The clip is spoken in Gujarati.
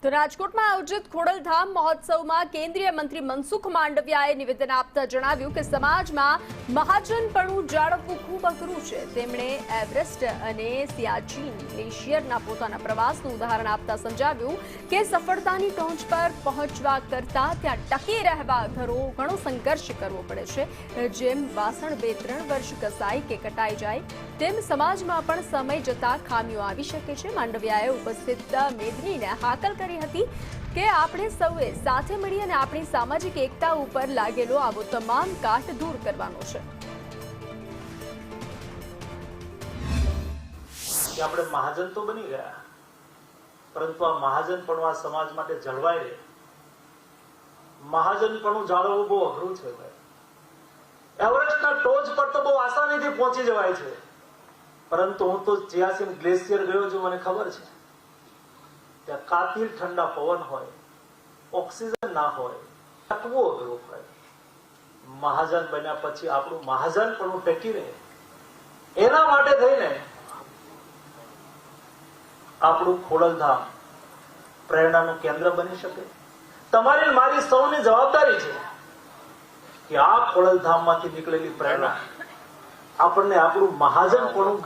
તો રાજકોટમાં આયોજિત ખોડલધામ મહોત્સવમાં કેન્દ્રીય મંત્રી મનસુખ માંડવિયાએ નિવેદન આપતા જણાવ્યું કે સમાજમાં મહાજનપણું જાળવવું ખૂબ અઘરું છે। તેમણે એવરેસ્ટ અને સિયાચીન ગ્લેશિયરના પોતાના પ્રવાસનું ઉદાહરણ આપતા સમજાવ્યું કે સફળતાની ટોચ પર પહોંચવા કરતાં ત્યાં ટકી રહેવા ઘણો સંઘર્ષ કરવો પડે છે। જેમ વાસણ 2-3 વર્ષ કસાઈ કે કટાઈ જાય તેમ સમાજમાં પણ સમય જતા ખામીઓ આવી શકે છે। માંડવિયાએ ઉપસ્થિત મેદનીને હાકલ કરી હતી કે આપણે સૌએ સાથે મળી અને આપણી સામાજિક એકતા ઉપર લાગેલો આવો તમામ કાટ દૂર કરવાનો છે। કે આપણે મહાજન તો બની ગયા, પરંતુ આ મહાજનપણું આ સમાજ માટે જળવાઈ રહે, મહાજનપણું જાળવવું બહુ અઘરું છે ભાઈ। એવરેસ્ટના ટોચ પર તો બહુ આસાનીથી પહોંચી જવાય છે, પરંતુ હું તો સિયાચીન ગ્લેશિયર ગયો છું, મને ખબર છે ત્યાં કાતિલ ઠંડા પવન હોય, ઓક્સિજન ના હોય, ટકવું અઘરું હોય। મહાજન બન્યા પછી આપણું મહાજનપણું ટકી રહે એના માટે થઈને આપણું ખોડલધામ પ્રેરણાનું કેન્દ્ર બની શકે। તમારી મારી સૌની જવાબદારી છે કે આ ખોડલધામમાંથી નીકળેલી પ્રેરણા આપણને આપણું મહાજનપણું